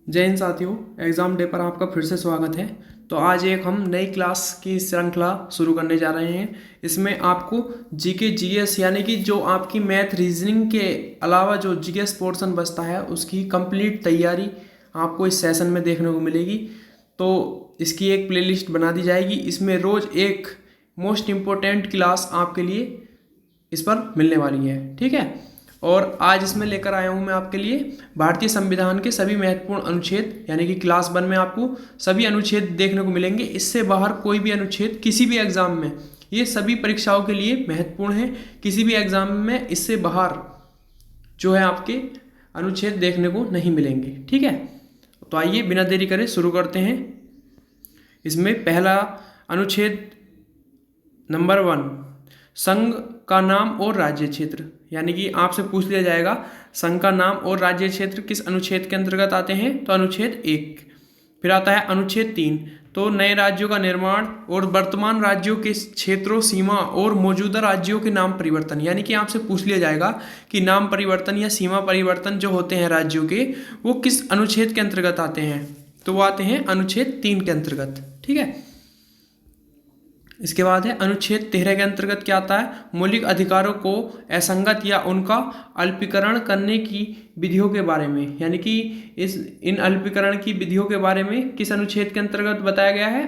जय हिंद साथियों, exam day पर आपका फिर से स्वागत है। तो आज एक हम नई क्लास की श्रृंखला शुरू करने जा रहे हैं। इसमें आपको जीके जीएस यानी कि जो आपकी मैथ रीजनिंग के अलावा जो जीएस पोर्शन बचता है उसकी कंप्लीट तैयारी आपको इस सेशन में देखने को मिलेगी। तो इसकी एक प्लेलिस्ट बना दी जाएगी। इसमें रोज़ एक मोस्ट इम्पोर्टेंट क्लास आपके लिए इस पर मिलने वाली है, ठीक है। और आज इसमें लेकर आया हूँ मैं आपके लिए भारतीय संविधान के सभी महत्वपूर्ण अनुच्छेद, यानी कि क्लास 1 में आपको सभी अनुच्छेद देखने को मिलेंगे। इससे बाहर कोई भी अनुच्छेद किसी भी एग्जाम में, ये सभी परीक्षाओं के लिए महत्वपूर्ण है। किसी भी एग्जाम में इससे बाहर जो है आपके अनुच्छेद देखने को नहीं मिलेंगे, ठीक है। तो आइए बिना देरी करे शुरू करते हैं। इसमें पहला अनुच्छेद नंबर 1, संघ का नाम और राज्य क्षेत्र, यानी कि आपसे पूछ लिया जाएगा संघ का नाम और राज्य क्षेत्र किस अनुच्छेद के अंतर्गत आते हैं, तो अनुच्छेद 1। फिर आता है अनुच्छेद 3, तो नए राज्यों का निर्माण और वर्तमान राज्यों के क्षेत्रों, सीमा और मौजूदा राज्यों के नाम परिवर्तन, यानी कि आपसे पूछ लिया जाएगा कि नाम परिवर्तन या सीमा परिवर्तन जो होते हैं राज्यों के, वो किस अनुच्छेद के अंतर्गत आते हैं, तो वो आते हैं अनुच्छेद 3 के अंतर्गत, ठीक है। इसके बाद है अनुच्छेद 13 के अंतर्गत क्या आता है, मौलिक अधिकारों को असंगत या उनका अल्पीकरण करने की विधियों के बारे में, यानी कि इन अल्पीकरण की विधियों के बारे में किस अनुच्छेद के अंतर्गत बताया गया है,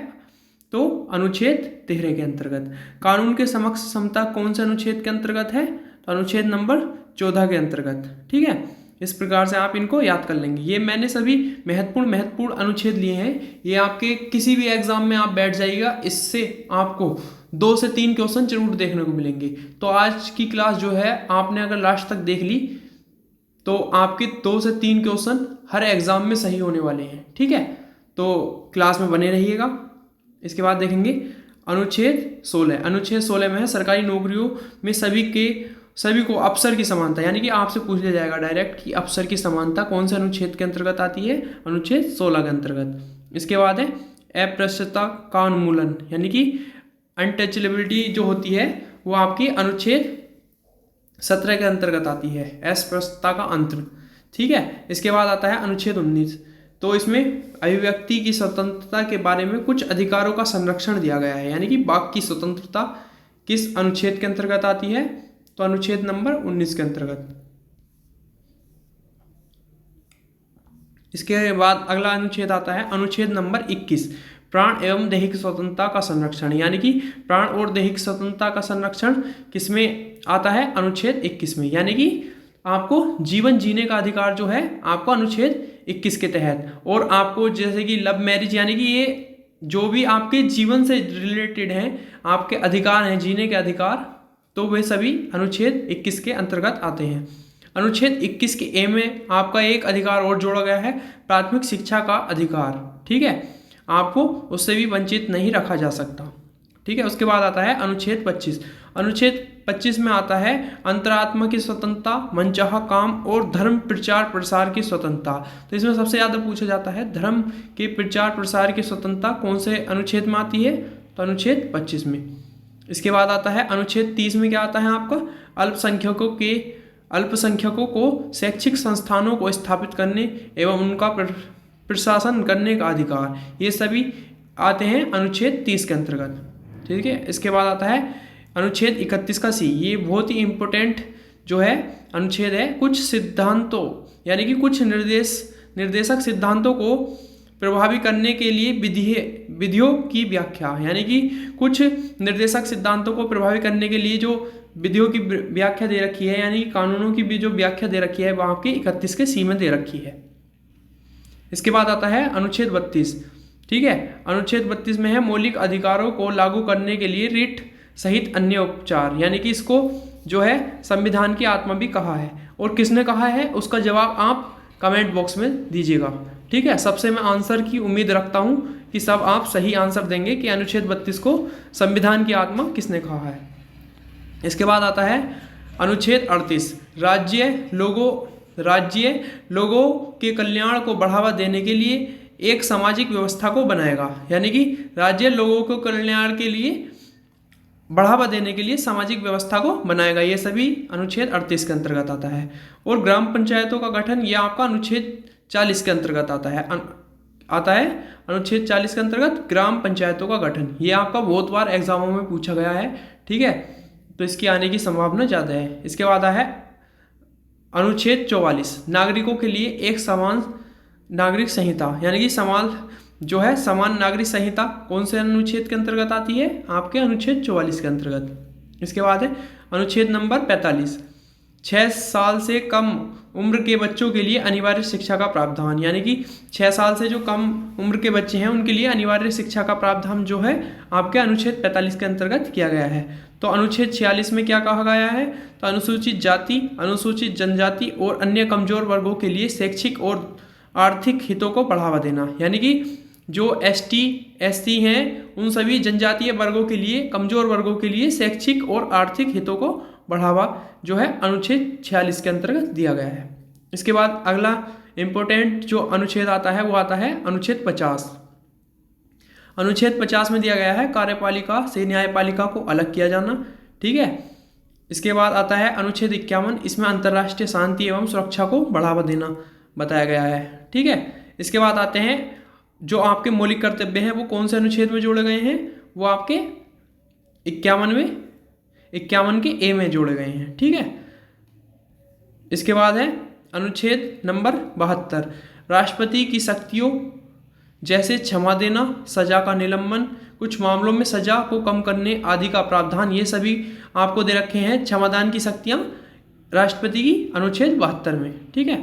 तो अनुच्छेद 13 के अंतर्गत। कानून के समक्ष समता कौन से अनुच्छेद के अंतर्गत है, तो अनुच्छेद नंबर 14 के अंतर्गत, ठीक है। इस प्रकार से आप इनको याद कर लेंगे। ये मैंने सभी महत्वपूर्ण अनुच्छेद लिए हैं। ये आपके किसी भी एग्जाम में आप बैठ जाइएगा, इससे आपको 2 से 3 क्वेश्चन जरूर देखने को मिलेंगे। तो आज की क्लास जो है आपने अगर लास्ट तक देख ली तो आपके 2 से 3 क्वेश्चन हर एग्जाम में सही होने वाले हैं, ठीक है। तो क्लास में बने रहिएगा। इसके बाद देखेंगे अनुच्छेद 16। अनुच्छेद 16 में है सरकारी नौकरियों में सभी को अफसर की समानता, यानी कि आपसे पूछ लिया जाएगा डायरेक्ट कि अफसर की समानता कौन से अनुच्छेद के अंतर्गत आती है, अनुच्छेद 16 के अंतर्गत। इसके बाद है अप्रस्तुतता का उन्मूलन, यानी कि अनटचेबिलिटी जो होती है वो आपकी अनुच्छेद 17 के अंतर्गत आती है, अस्पृश्यता का अंत, ठीक है। इसके बाद आता है अनुच्छेद 19, तो इसमें अभिव्यक्ति की स्वतंत्रता के बारे में कुछ अधिकारों का संरक्षण दिया गया है, यानी कि वाक की स्वतंत्रता किस अनुच्छेद के अंतर्गत आती है, तो अनुच्छेद नंबर 19 के अंतर्गत। इसके बाद अगला अनुच्छेद आता है अनुच्छेद नंबर 21, प्राण एवं दैहिक स्वतंत्रता का संरक्षण, यानी कि प्राण और दैहिक स्वतंत्रता का संरक्षण किसमें आता है, अनुच्छेद 21 में, यानी कि आपको जीवन जीने का अधिकार जो है आपको अनुच्छेद 21 के तहत। और आपको जैसे कि लव मैरिज, यानी कि ये जो भी आपके जीवन से रिलेटेड हैं, आपके अधिकार हैं, जीने के अधिकार, तो वे सभी अनुच्छेद 21 के अंतर्गत आते हैं। अनुच्छेद 21 के ए में आपका एक अधिकार और जोड़ा गया है, प्राथमिक शिक्षा का अधिकार, ठीक है। आपको उससे भी वंचित नहीं रखा जा सकता, ठीक है। उसके बाद आता है अनुच्छेद 25। अनुच्छेद 25 में आता है अंतरात्मा की स्वतंत्रता, मनचाहा काम और धर्म प्रचार प्रसार की स्वतंत्रता। तो इसमें सबसे ज़्यादा पूछा जाता है धर्म के प्रचार प्रसार की स्वतंत्रता कौन से अनुच्छेद में आती है, तो अनुच्छेद 25 में। इसके बाद आता है अनुच्छेद 30 में क्या आता है आपका, अल्पसंख्यकों को शैक्षिक संस्थानों को स्थापित करने एवं उनका प्रशासन करने का अधिकार, ये सभी आते हैं अनुच्छेद 30 के अंतर्गत, ठीक है। इसके बाद आता है अनुच्छेद 31 का सी, ये बहुत ही इम्पोर्टेंट जो है अनुच्छेद है, कुछ सिद्धांतों, यानी कि कुछ निर्देशक सिद्धांतों को प्रभावी करने के लिए विधियों की व्याख्या, यानी कि कुछ निर्देशक सिद्धांतों को प्रभावी करने के लिए जो विधियों की व्याख्या दे रखी है, यानी कि कानूनों की भी जो व्याख्या दे रखी है वहाँ की 31 के सी में दे रखी है। इसके बाद आता है अनुच्छेद 32, ठीक है। अनुच्छेद 32 में है मौलिक अधिकारों को लागू करने के लिए रिट सहित अन्य उपचार, यानी कि इसको जो है संविधान की आत्मा भी कहा है। और किसने कहा है उसका जवाब आप कमेंट बॉक्स में दीजिएगा, ठीक है। सबसे मैं आंसर की उम्मीद रखता हूं कि सब आप सही आंसर देंगे कि अनुच्छेद 32 को संविधान की आत्मा किसने कहा है। इसके बाद आता है अनुच्छेद 38, राज्य लोगों के कल्याण को बढ़ावा देने के लिए एक सामाजिक व्यवस्था को बनाएगा, यानी कि राज्य लोगों को कल्याण के लिए बढ़ावा देने के लिए सामाजिक व्यवस्था को बनाएगा, ये सभी अनुच्छेद 38 के अंतर्गत आता है। और ग्राम पंचायतों का गठन, यह आपका अनुच्छेद 40 के अंतर्गत आता है अनुच्छेद 40 के अंतर्गत ग्राम पंचायतों का गठन। ये आपका बहुत बार एग्जामों में पूछा गया है, ठीक है, तो इसकी आने की संभावना ज़्यादा है। इसके बाद है अनुच्छेद 44 नागरिकों के लिए एक समान नागरिक संहिता, यानी कि समान नागरिक संहिता कौन से अनुच्छेद के अंतर्गत आती है? आपके अनुच्छेद 44 के अंतर्गत। इसके बाद है अनुच्छेद नंबर 45 6 साल से कम उम्र के बच्चों के लिए अनिवार्य शिक्षा का प्रावधान, यानी कि 6 साल से जो कम उम्र के बच्चे हैं उनके लिए अनिवार्य शिक्षा का प्रावधान जो है आपके अनुच्छेद 45 के अंतर्गत किया गया है। तो अनुच्छेद 46 में क्या कहा गया है? तो अनुसूचित जाति, अनुसूचित जनजाति और अन्य कमजोर वर्गों के लिए शैक्षिक और आर्थिक हितों को बढ़ावा देना, यानी कि जो ST SC हैं उन सभी जनजातीय वर्गों के लिए, कमजोर वर्गों के लिए शैक्षिक और आर्थिक हितों को बढ़ावा जो है अनुच्छेद 46 के अंतर्गत दिया गया है। इसके बाद अगला इंपॉर्टेंट जो अनुच्छेद आता है वो आता है अनुच्छेद 50। अनुच्छेद 50 में दिया गया है कार्यपालिका से न्यायपालिका को अलग किया जाना, ठीक है। इसके बाद आता है अनुच्छेद 51, इसमें अंतर्राष्ट्रीय शांति एवं सुरक्षा को बढ़ावा देना बताया गया है, ठीक है। इसके बाद आते हैं जो आपके मौलिक कर्तव्य हैं वो कौन से अनुच्छेद में जोड़े गए हैं? वो आपके 51 के ए में जोड़े गए हैं, ठीक है। इसके बाद है अनुच्छेद नंबर 72 राष्ट्रपति की शक्तियों जैसे क्षमा देना, सजा का निलंबन, कुछ मामलों में सजा को कम करने आदि का प्रावधान, ये सभी आपको दे रखे हैं क्षमादान की शक्तियां राष्ट्रपति की अनुच्छेद 72 में, ठीक है।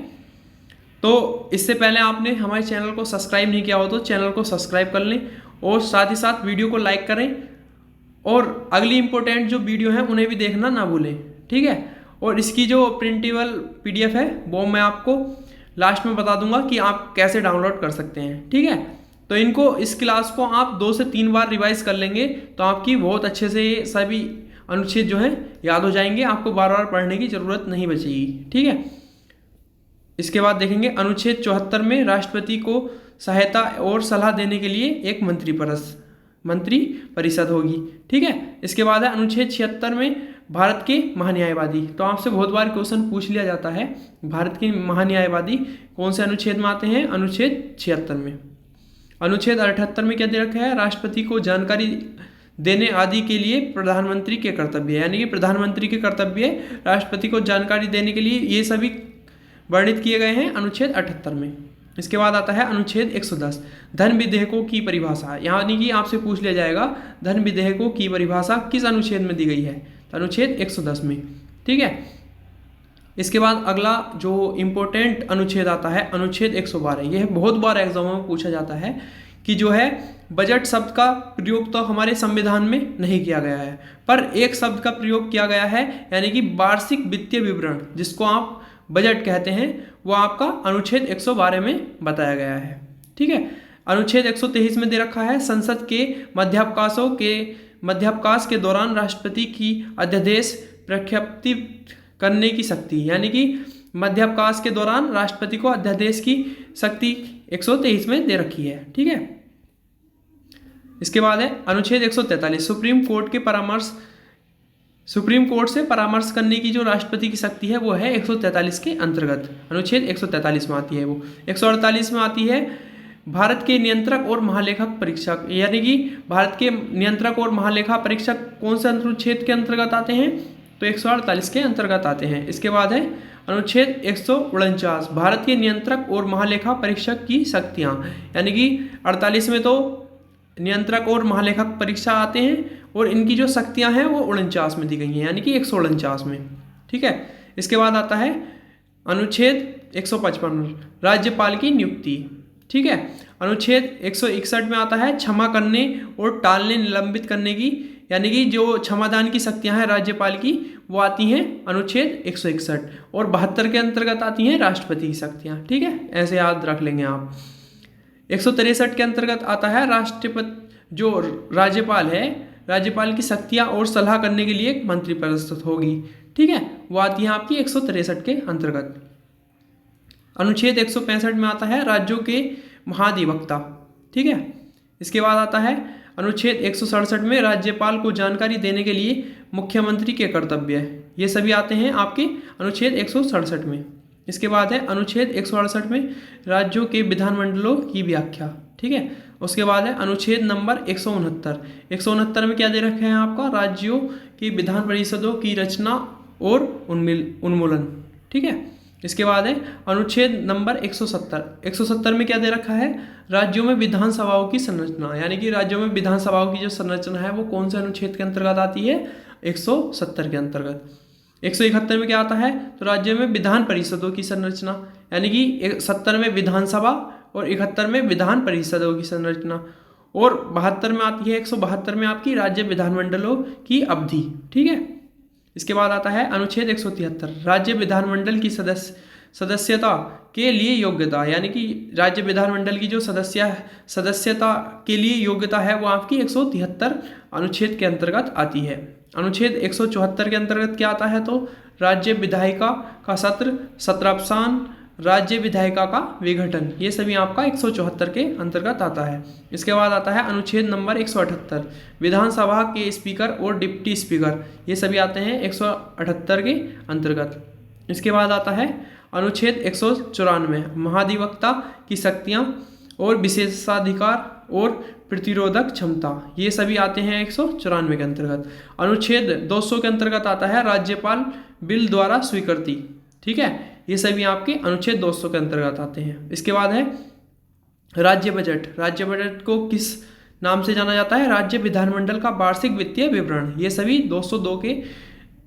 तो इससे पहले आपने हमारे चैनल को सब्सक्राइब नहीं किया हो तो चैनल को सब्सक्राइब कर लें और साथ ही साथ वीडियो को लाइक करें और अगली इंपॉर्टेंट जो वीडियो हैं उन्हें भी देखना ना भूलें, ठीक है। और इसकी जो प्रिंटेबल PDF है वो मैं आपको लास्ट में बता दूंगा कि आप कैसे डाउनलोड कर सकते हैं, ठीक है। तो इस क्लास को आप 2 से 3 बार रिवाइज कर लेंगे तो आपकी बहुत अच्छे से ये सभी अनुच्छेद जो है याद हो जाएंगे, आपको बार बार पढ़ने की जरूरत नहीं बचेगी, ठीक है। इसके बाद देखेंगे अनुच्छेद 74 में राष्ट्रपति को सहायता और सलाह देने के लिए एक मंत्री परिषद होगी, ठीक है। इसके बाद है अनुच्छेद 76 में भारत के महान्यायवादी। तो आपसे बहुत बार क्वेश्चन पूछ लिया जाता है भारत के महान्यायवादी कौन से अनुच्छेद में आते हैं? अनुच्छेद 76 में। अनुच्छेद 78 में क्या दे रखा है? राष्ट्रपति को जानकारी देने आदि के लिए प्रधानमंत्री के कर्तव्य, यानी कि प्रधानमंत्री के कर्तव्य राष्ट्रपति को जानकारी देने के लिए ये सभी वर्णित किए गए हैं अनुच्छेद 78 में। इसके बाद आता है अनुच्छेद 110 धन विधेयकों की परिभाषा, यानी कि आपसे पूछ लिया जाएगा धन विधेयकों की परिभाषा किस अनुच्छेद में दी गई है? तो अनुच्छेद 110 में, ठीक है। इसके बाद अगला जो इम्पोर्टेंट अनुच्छेद आता है अनुच्छेद 112। यह बहुत बार एग्जामों में पूछा जाता है कि जो है बजट शब्द का प्रयोग तो हमारे संविधान में नहीं किया गया है, पर एक शब्द का प्रयोग किया गया है, यानी कि वार्षिक वित्तीय विवरण जिसको आप बजट कहते हैं, वो आपका अनुच्छेद 112 में बताया गया है, ठीक है। अनुच्छेद 123 में दे रखा है संसद के मध्यावकाश के दौरान राष्ट्रपति की अध्यादेश प्रख्यापित करने की शक्ति, यानी कि मध्यावकाश के दौरान राष्ट्रपति को अध्यादेश की शक्ति 123 में दे रखी है, ठीक है। इसके बाद है अनुच्छेद 143 सुप्रीम कोर्ट से परामर्श करने की जो राष्ट्रपति की शक्ति है वो है 143 के अंतर्गत, अनुच्छेद 143 में आती है वो। 148 में आती है भारत के नियंत्रक और महालेखक परीक्षक, यानी कि भारत के नियंत्रक और महालेखा परीक्षक कौन से अनुच्छेद के अंतर्गत आते हैं? तो 148 के अंतर्गत आते हैं। इसके बाद है अनुच्छेद 149 भारत के नियंत्रक और महालेखा परीक्षक की शक्तियाँ, यानी कि 48 में तो नियंत्रक और महालेखक परीक्षा आते हैं और इनकी जो शक्तियां हैं वो 49 में दी गई हैं, यानी कि 149 में, ठीक है। इसके बाद आता है अनुच्छेद 155 राज्यपाल की नियुक्ति, ठीक है। अनुच्छेद 161 में आता है क्षमा करने और टालने निलंबित करने की, यानी कि जो क्षमादान की शक्तियां हैं राज्यपाल की वो आती हैं अनुच्छेद 161 और 72 के अंतर्गत आती हैं राष्ट्रपति की शक्तियां, ठीक है। ऐसे याद रख लेंगे आप। 163 के अंतर्गत आता है राष्ट्रपति जो राज्यपाल है, राज्यपाल की शक्तियां और सलाह करने के लिए एक मंत्री परिषद होगी, ठीक है, वो आती है आपकी 163 के अंतर्गत। अनुच्छेद 165 में आता है राज्यों के महाधिवक्ता, ठीक है। इसके बाद आता है अनुच्छेद 167 में राज्यपाल को जानकारी देने के लिए मुख्यमंत्री के कर्तव्य, ये सभी आते हैं आपके अनुच्छेद 167 में। इसके बाद है अनुच्छेद 168 में राज्यों के विधानमंडलों की व्याख्या। ठीक है, उसके बाद है अनुच्छेद नंबर 169। 169 में क्या दे रखे हैं आपका, राज्यों की विधान परिषदों की रचना और उन्मूलन। ठीक है, इसके बाद है अनुच्छेद नंबर 170। 170 में क्या दे रखा है, राज्यों में विधानसभाओं की संरचना, यानी कि राज्यों में विधानसभाओं की जो संरचना है वो कौन से अनुच्छेद के अंतर्गत आती है, 170 के अंतर्गत। 171 में क्या आता है, तो राज्यों में विधान परिषदों की संरचना, यानी कि 70 में विधानसभा और 71 में विधान परिषदों की संरचना, और 72 में आती है, 172 में आपकी राज्य विधानमंडलों की अवधि। ठीक है, इसके बाद आता है अनुच्छेद 173, राज्य विधानमंडल की सदस्यता के लिए योग्यता, यानी कि राज्य विधानमंडल की जो सदस्यता के लिए योग्यता है वो आपकी 173 अनुच्छेद के अंतर्गत आती है। अनुच्छेद 174 के अंतर्गत क्या आता है, तो राज्य विधायिका का सत्र, सत्रावसान, राज्य विधायिका का विघटन, ये सभी आपका 174 के अंतर्गत आता है। इसके बाद आता है अनुच्छेद नंबर 178, विधानसभा के स्पीकर और डिप्टी स्पीकर, ये सभी आते हैं 178 के अंतर्गत। इसके बाद आता है अनुच्छेद 194, महाधिवक्ता की शक्तियाँ और विशेषाधिकार और प्रतिरोधक क्षमता, ये सभी आते हैं 194 के अंतर्गत। अनुच्छेद 200 के अंतर्गत आता है राज्यपाल बिल द्वारा स्वीकृति। ठीक है, ये सभी आपके अनुच्छेद 200 के अंतर्गत आते हैं। इसके बाद है राज्य बजट। राज्य बजट को किस नाम से जाना जाता है, राज्य विधानमंडल का वार्षिक वित्तीय विवरण, ये सभी 202 के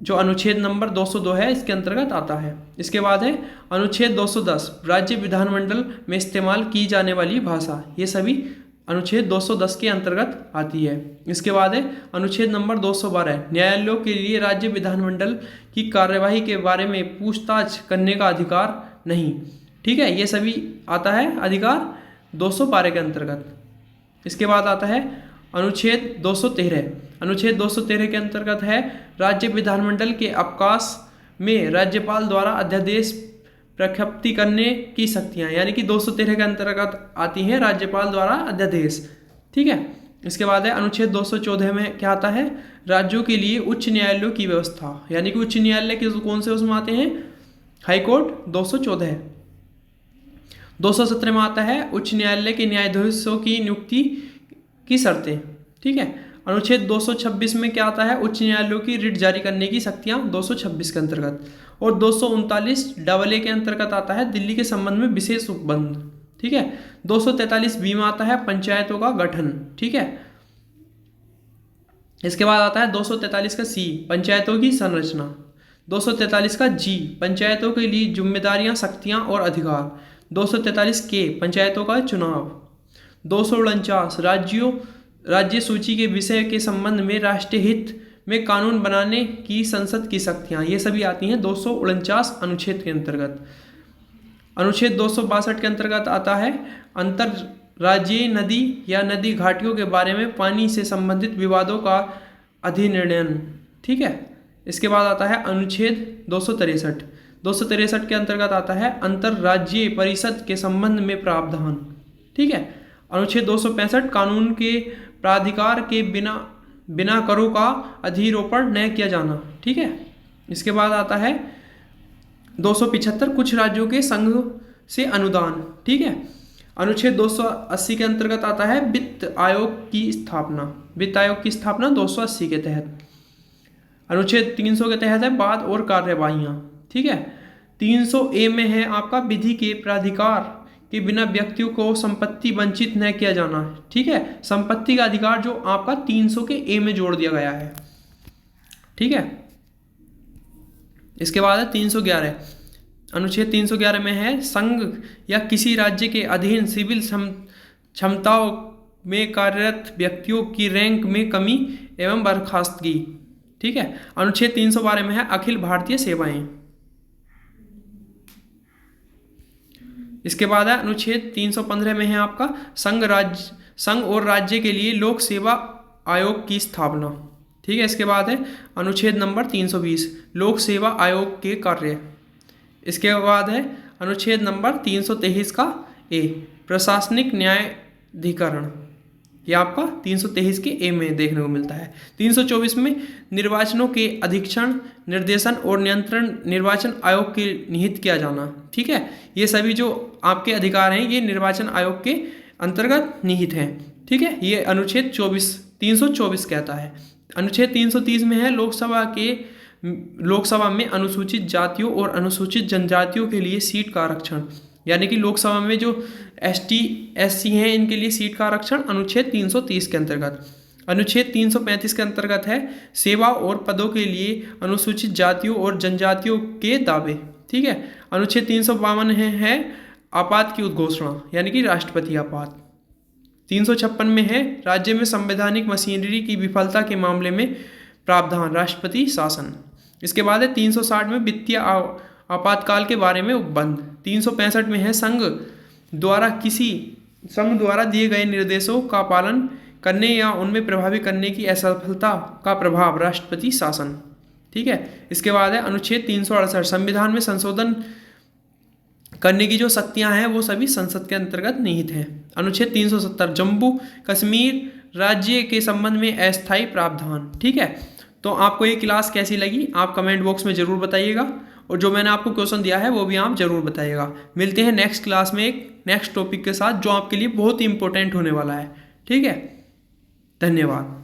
जो अनुच्छेद नंबर 202 है इसके अंतर्गत आता है। इसके बाद है अनुच्छेद 210, राज्य विधानमंडल में इस्तेमाल की जाने वाली भाषा, ये सभी अनुच्छेद 210 के अंतर्गत आती है। इसके बाद है अनुच्छेद नंबर 212, न्यायालयों के लिए राज्य विधानमंडल की कार्यवाही के बारे में पूछताछ करने का अधिकार नहीं। ठीक है, ये सभी आता है अधिकार 212 के अंतर्गत। इसके बाद आता है अनुच्छेद 213। अनुच्छेद 213 के अंतर्गत है राज्य विधानमंडल के अवकाश में राज्यपाल द्वारा अध्यादेश प्रख्याप्ति करने की शक्तियाँ, यानी कि 213 के अंतर्गत आती हैं राज्यपाल द्वारा अध्यादेश। ठीक है, इसके बाद है अनुच्छेद 214 में क्या आता है, राज्यों के लिए उच्च न्यायालयों की व्यवस्था, यानी कि उच्च न्यायालय के कौन से उसमें आते हैं, हाईकोर्ट 214। 217 में आता है उच्च न्यायालय के न्यायाधीशों की नियुक्ति की शर्तें। ठीक है, अनुच्छेद 226 में क्या आता है, उच्च न्यायालयों की रिट जारी करने की शक्तियाँ 226 के अंतर्गत। और 239 AA के अंतर्गत आता है दिल्ली के संबंध में विशेष उपबंध। ठीक है, 243 B में आता है पंचायतों का गठन। ठीक है, इसके बाद आता है 243 का C, पंचायतों की संरचना। 243 का G, पंचायतों के लिए जिम्मेदारियां, शक्तियां और अधिकार। 243 K, पंचायतों का चुनाव। 249 राज्य सूची के विषय के संबंध में राष्ट्रीय हित में कानून बनाने की संसद की शक्तियाँ, ये सभी आती हैं 249 अनुच्छेद के अंतर्गत। अनुच्छेद 262 के अंतर्गत आता है अंतर्राज्यीय नदी या नदी घाटियों के बारे में पानी से संबंधित विवादों का अधिनिर्णय। ठीक है, इसके बाद आता है अनुच्छेद 263। 263 के अंतर्गत आता है अंतर्राज्यीय परिषद के संबंध में प्रावधान। ठीक है, अनुच्छेद 265 कानून के प्राधिकार के बिना करों का अधिरोपण न किया जाना। ठीक है, इसके बाद आता है 275 कुछ राज्यों के संघ से अनुदान। ठीक है, अनुच्छेद 280 के अंतर्गत आता है वित्त आयोग की स्थापना। वित्त आयोग की स्थापना 280 के तहत। अनुच्छेद 300 के तहत है वाद और कार्यवाहियाँ। ठीक है, 300A में है आपका विधि के प्राधिकार के बिना व्यक्तियों को संपत्ति वंचित न किया जाना। ठीक है, संपत्ति का अधिकार जो आपका 300 के A में जोड़ दिया गया है। ठीक है, इसके बाद है 311। अनुच्छेद 311 में है संघ या किसी राज्य के अधीन सिविल क्षमताओं में कार्यरत व्यक्तियों की रैंक में कमी एवं बर्खास्तगी। ठीक है, अनुच्छेद 312 में है अखिल भारतीय सेवाएं। इसके बाद है अनुच्छेद 315 में है आपका संघ और राज्य के लिए लोक सेवा आयोग की स्थापना। ठीक है, इसके बाद है अनुच्छेद नंबर 320 लोक सेवा आयोग के कार्य। इसके बाद है अनुच्छेद नंबर 323 का A प्रशासनिक न्यायाधिकरण, ये आपका 323 के ए में देखने को मिलता है। 324 में निर्वाचनों के अधीक्षण, निर्देशन और नियंत्रण निर्वाचन आयोग के निहित किया जाना। ठीक है, ये सभी जो आपके अधिकार हैं ये निर्वाचन आयोग के अंतर्गत निहित हैं। ठीक है, ये अनुच्छेद 324 कहता है। अनुच्छेद 330 में है लोकसभा में अनुसूचित जातियों और अनुसूचित जनजातियों के लिए सीट का आरक्षण, यानी कि लोकसभा में जो ST SC हैं इनके लिए सीट का आरक्षण अनुच्छेद 330 के अंतर्गत। अनुच्छेद 335 के अंतर्गत है सेवा और पदों के लिए अनुसूचित जातियों और जनजातियों के दावे। ठीक है, अनुच्छेद 352 है आपात की उद्घोषणा, यानी कि राष्ट्रपति आपात। 356 में है राज्य में संवैधानिक मशीनरी की विफलता के मामले में प्रावधान, राष्ट्रपति शासन। इसके बाद है 360 में वित्तीय आपातकाल के बारे में उपबंध। 365 में है संघ द्वारा दिए गए निर्देशों का पालन करने या उनमें प्रभावी करने की असफलता का प्रभाव, राष्ट्रपति शासन। ठीक है, इसके बाद है अनुच्छेद 368 संविधान में संशोधन करने की जो शक्तियां हैं वो सभी संसद के अंतर्गत निहित हैं। अनुच्छेद 370 जम्मू कश्मीर राज्य के संबंध में अस्थायी प्रावधान। ठीक है, तो आपको ये क्लास कैसी लगी आप कमेंट बॉक्स में ज़रूर बताइएगा, और जो मैंने आपको क्वेश्चन दिया है वो भी आप ज़रूर बताइएगा। मिलते हैं नेक्स्ट क्लास में एक नेक्स्ट टॉपिक के साथ जो आपके लिए बहुत ही इंपॉर्टेंट होने वाला है। ठीक है, धन्यवाद।